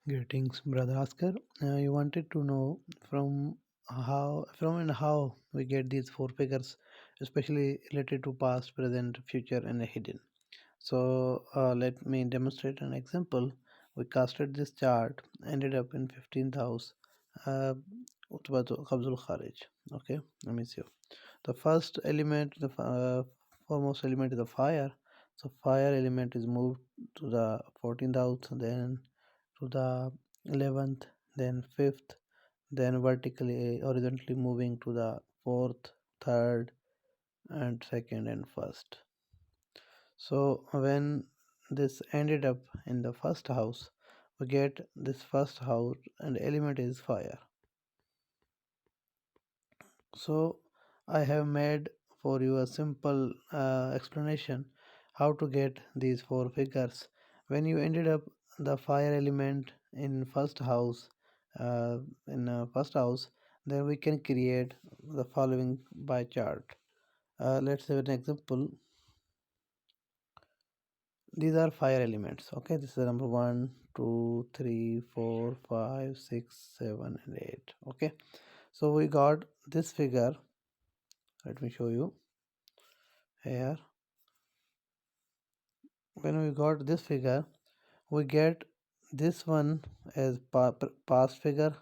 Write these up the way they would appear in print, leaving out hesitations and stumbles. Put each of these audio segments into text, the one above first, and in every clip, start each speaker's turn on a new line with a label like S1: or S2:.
S1: Greetings, brother Oscar. You wanted to know from and how we get these four figures, especially related to past, present, future, and hidden. So let me demonstrate an example. We casted this chart, ended up in 15th house, uh, Utbatu Qabzul Kharij. Okay, let me see. The first element, the foremost element is the fire. So fire element is moved to the 14th house, then to the 11th, then 5th, then vertically horizontally moving to the 4th, 3rd, and 2nd and 1st. So when this ended up in the first house, we get this first house and element is fire. So I have made for you a simple explanation how to get these four figures. When you ended up the fire element in uh, first house, then we can create the following by chart. Let's have an example. These are fire elements. Okay, this is the number 1, 2, 3, 4, 5, 6, 7, and 8. Okay, so we got this figure. Let me show you here. When we got this figure, we get this one as past figure,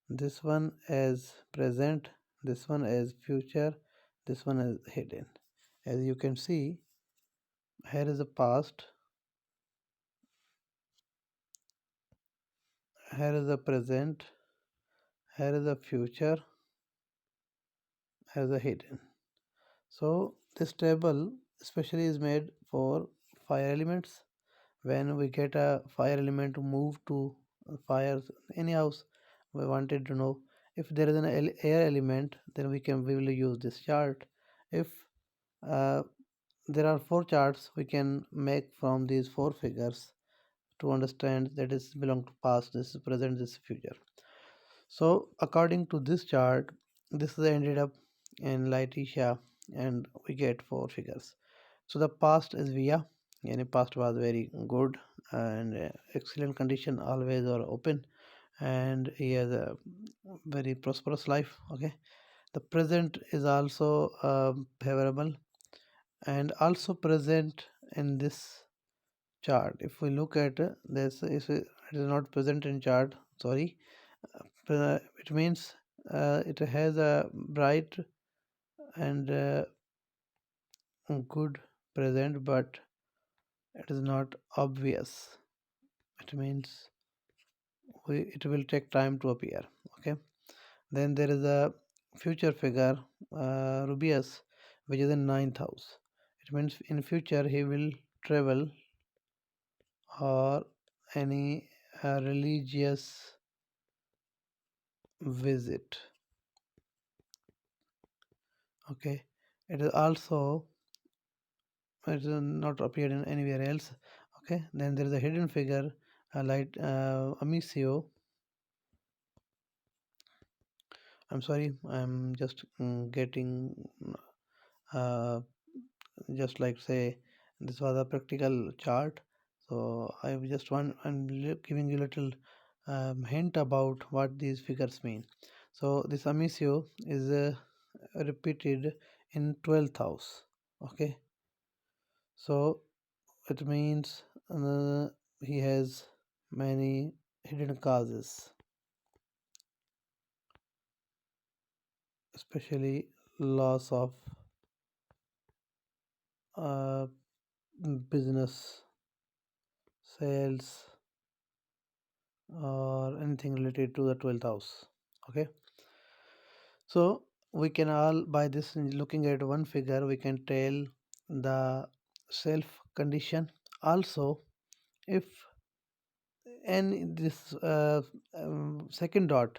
S1: this one as present, this one as future, this one as hidden. As you can see, here is the past, here is the present, here is the future, here is the hidden. So this table especially is made for fire elements. When we get a fire element to move to fire any house, we wanted to know if there is an air element, then we will use this chart. If uh, there are four charts we can make from these four figures to understand that is belong to past, this is present, this is future. So according to this chart, this is ended up in Laitisha and we get four figures. So the past is via, and past was very good and excellent condition, always or open, and he has a very prosperous life. Okay, the present is also favorable and also present in this chart. If we look at this, it is not present in chart. Sorry, it means it has a bright and good present, but it is not obvious. It means it will take time to appear. Okay, then there is a future figure, Rubius, which is in ninth house. It means in future he will travel or any religious visit. Okay, it is also, it is not appeared in anywhere else. Okay, then there is a hidden figure like Amicio. I'm sorry, I'm just getting uh, just like say this was a practical chart. So I just want, I'm giving you a little hint about what these figures mean. So this Amicio is repeated in 12th house. Okay, so it means he has many hidden causes, especially loss of uh, business, sales, or anything related to the 12th house. Okay, so we can all by this looking at one figure we can tell the self condition. Also, if and this second dot,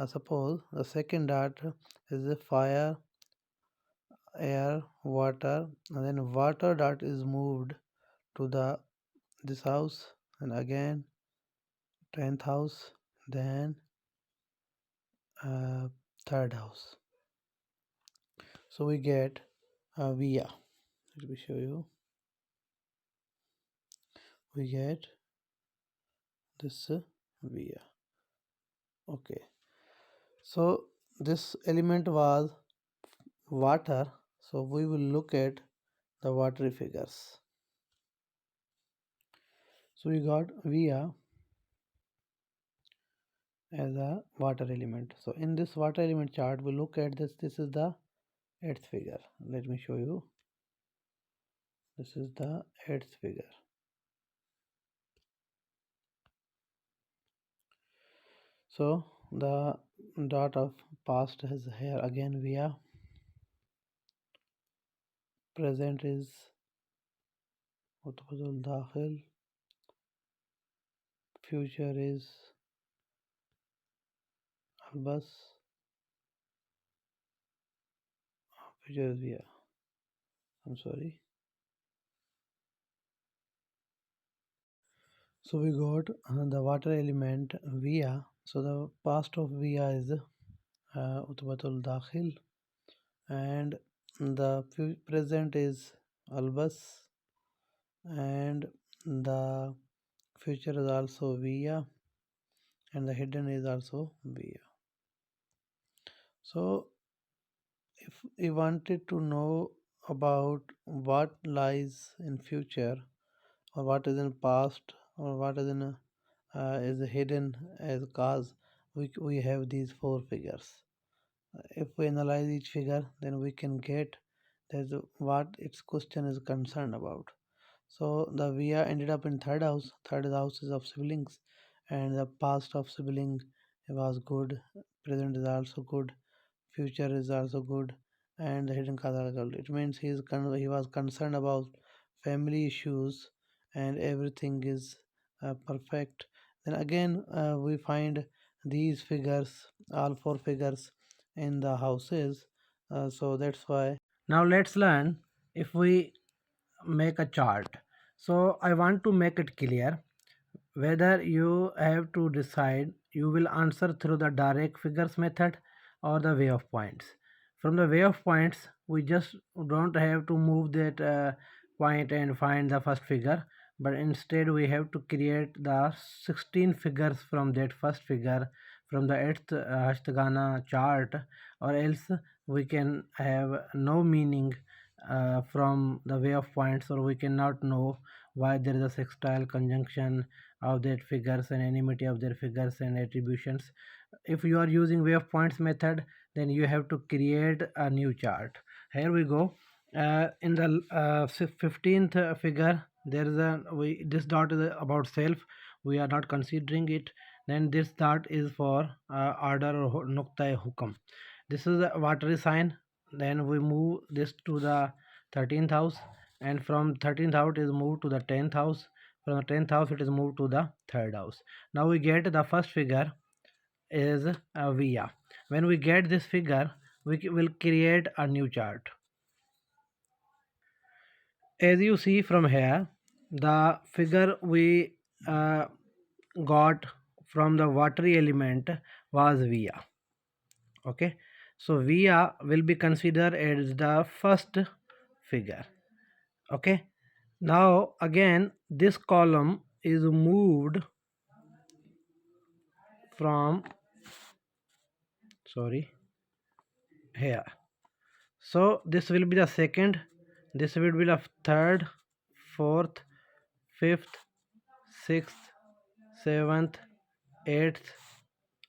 S1: suppose the second dot is a fire, air, water, and then water dot is moved to the this house, and again 10th house, then uh, third house. So we get via. Let me show you. We get this via. Okay, so this element was water, so we will look at the watery figures. So we got via as a water element. So in this water element chart, we look at this. This is the eighth figure. Let me show you. This is the eighth figure. So the dot of past is here again via. Present is Utbadul Dakhil. Future is Albas. Future is via. I'm sorry. So we got the water element via. So the past of via is Utbatul Dakhil, and the present is Albas, and the future is also via, and the hidden is also via. So if we wanted to know about what lies in future, or what is in past, or what is in is hidden as cause, we have these four figures. If we analyze each figure, then we can get that what its question is concerned about. So the via ended up in third house. Third house is of siblings, and the past of sibling was good. Present is also good. Future is also good, and the hidden cause are good. It means he was concerned about family issues, and everything is perfect. Then again, we find these figures, all four figures, in the houses. So that's why. Now let's learn if we make a chart. So I want to make it clear whether you have to decide you will answer through the direct figures method or the way of points. From the way of points, we just don't have to move that point and find the first figure, but instead we have to create the 16 figures from that first figure from the 8th Hashtagana chart, or else we can have no meaning from the way of points, or we cannot know why there is a sextile conjunction of their figures and enmity of their figures and attributions. If you are using way of points method, then you have to create a new chart. Here we go. In the 15th figure, there is a this dot is about self. We are not considering it. Then this dot is for order or nukta hukam. This is a watery sign. Then we move this to the 13th house, and from 13th house it is moved to the 10th house. From the 10th house it is moved to the third house. Now we get the first figure is via. When we get this figure, we will create a new chart. As you see from here, the figure we got from the watery element was via. Okay, so via will be considered as the first figure. Okay, now again this column is moved from here. So this will be the second, this will be the third, fourth, fifth, sixth, seventh, eighth.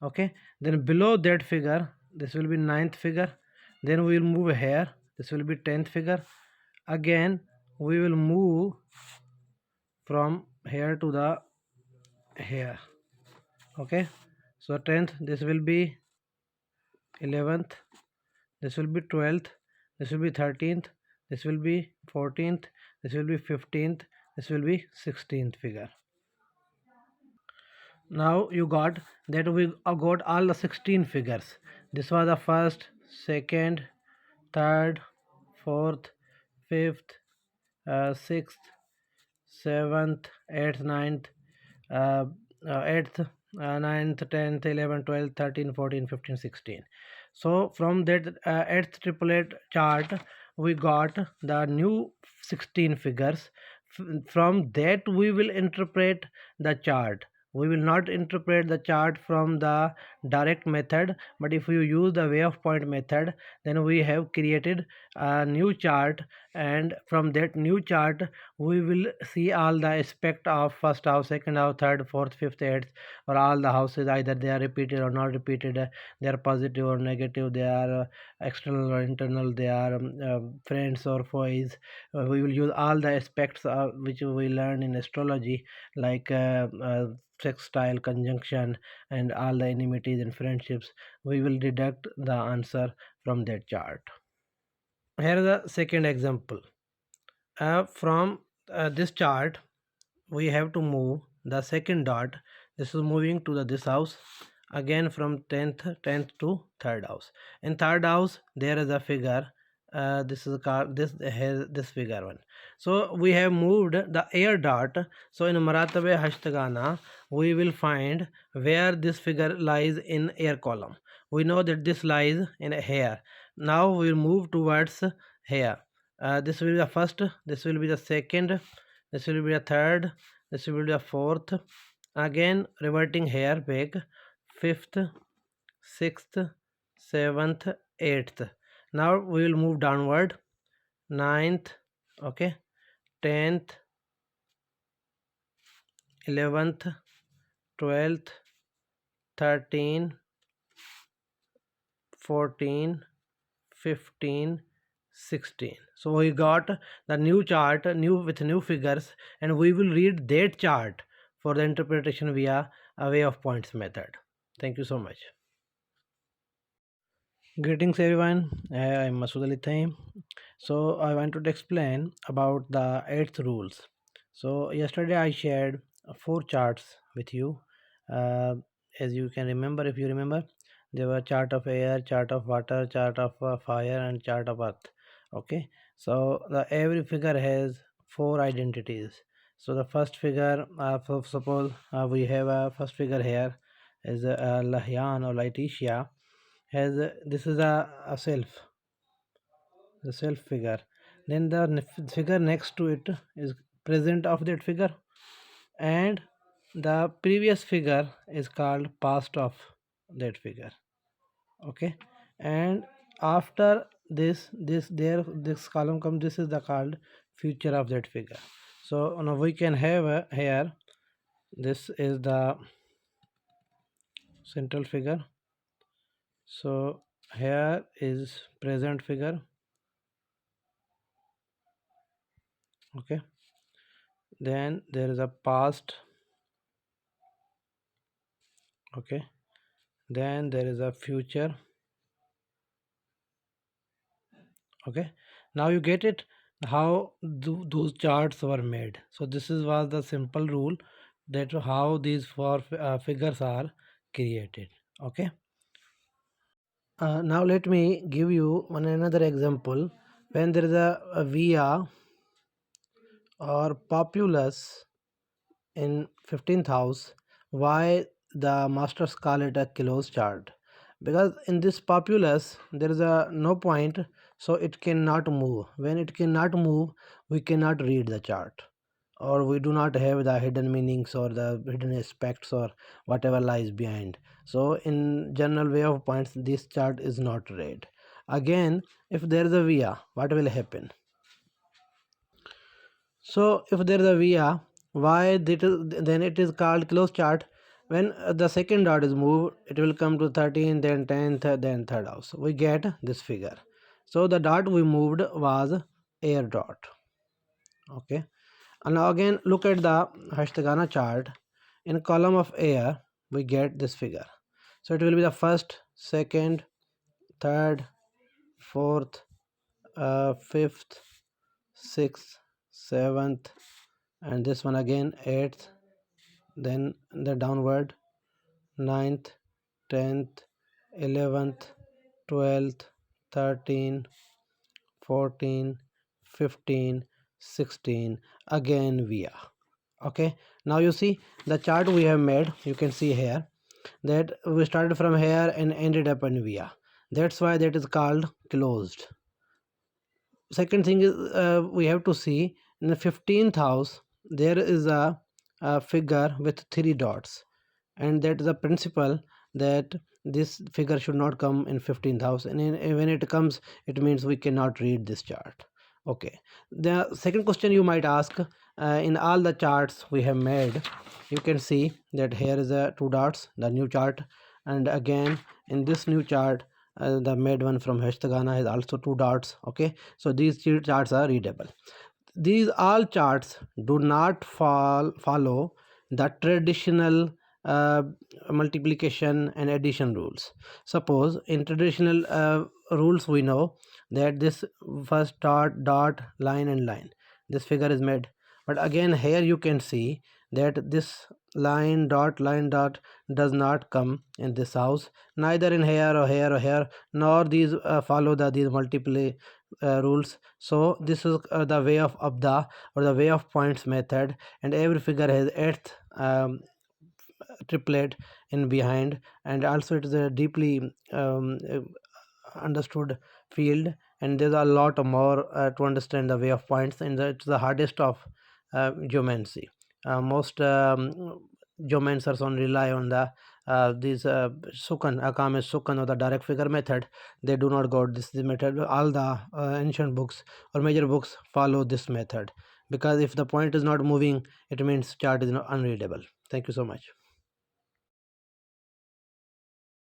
S1: Okay, then below that figure this will be ninth figure. Then we will move here, this will be 10th figure. Again we will move from here to the here. Okay, so 10th, this will be 11th, this will be 12th, this will be 13th, this will be 14th, this will be 15th, this will be 16th figure. Now you got that we got all the 16 figures. This was the first, second, third, fourth, fifth, sixth, seventh, eighth, ninth, 8th, 9th, 10th, 11th, 12th, 13th, 14th, 15th, 16th. So from that 8th triplet chart, we got the new 16 figures. From that we will interpret the chart. We will not interpret the chart from the direct method, but if you use the way of point method, then we have created a new chart, and from that new chart we will see all the aspect of first house, second house, third, fourth, fifth, eighth, or all the houses, either they are repeated or not repeated, they are positive or negative, they are external or internal, they are friends or foes. We will use all the aspects which we learn in astrology, like sextile, conjunction, and all the enmities and friendships. We will deduct the answer from that chart. Here is the second example. From this chart, we have to move the second dot. This is moving to the this house, again from 10th to third house. In third house there is a figure, this is called, this has this figure one. So we have moved the air dot. So in maratabe hashtagana we will find where this figure lies in air column. We know that this lies in here. Now we will move towards here. This will be the first, this will be the second, this will be the third, this will be the fourth, again reverting here back, fifth, sixth, seventh, eighth. Now we will move downward, ninth, okay, 10th, 11th, 12th, 13, 14, 15, 16. So we got the new chart, new with new figures, and we will read that chart for the interpretation via a way of points method. Thank you so much. Greetings everyone, I'm Masood Ali Thahim. So I wanted to explain about the eighth rules. So yesterday I shared four charts with you. Uh, as you can remember, if you remember, there were chart of air, chart of water, chart of fire, and chart of earth. Okay, so every figure has four identities. So the first figure, suppose we have a first figure here is Lahyan or Laetitia, has this is a self, the self figure. Then the figure next to it is present of that figure, and the previous figure is called past of that figure. Okay, and after this column comes, this is the called future of that figure. So now we can have here, this is the central figure. So here is present figure. Okay, then there is a past. Okay, then there is a future. Okay, now you get it, how those charts were made. So this is was the simple rule, that how these four figures are created. Okay, now let me give you one another example. When there is a via or populus in 15th house, why the masters call it a close chart? Because in this populus there is a no point, so it cannot move. When it cannot move, we cannot read the chart, or we do not have the hidden meanings or the hidden aspects or whatever lies behind. So in general way of points, this chart is not read. Again, if there is a via, what will happen? So if there is a via, why then it is called close chart. When the second dot is moved, it will come to 13, then 10th, then third house. We get this figure. So the dot we moved was air dot. Okay, and now again look at the Hashtagana chart. In column of air, we get this figure. So it will be the first, second, third, fourth, fifth, sixth, seventh, and this one again eighth, then the downward, ninth, 10th, 11th, 12th, 13, 14, 15, 16, again via. Okay, now you see the chart we have made. You can see here that we started from here and ended up in via. That's why that is called closed. Second thing is, we have to see in the 15th house there is a figure with three dots, and that is the principle that this figure should not come in 15th house, and when it comes, it means we cannot read this chart. Okay, the second question you might ask, in all the charts we have made, you can see that here is a two dots, the new chart, and again in this new chart, the made one from Hashtagana has also two dots. Okay, so these two charts are readable. These all charts do not follow the traditional uh, multiplication and addition rules. Suppose in traditional rules we know that this first dot dot line and line, this figure is made, but again here you can see that this line dot does not come in this house, neither in here or here or here, nor these follow these multiply rules. So this is the way of abda, or the way of points method, and every figure has eighth triplet in behind, and also it is a deeply understood field, and there's a lot more to understand the way of points, and it's the hardest of geomancy. Most geomancers on rely on the these sukan akam is sukan, or the direct figure method. They do not go this method. All the ancient books or major books follow this method, because if the point is not moving, it means chart is not unreadable. Thank you so much.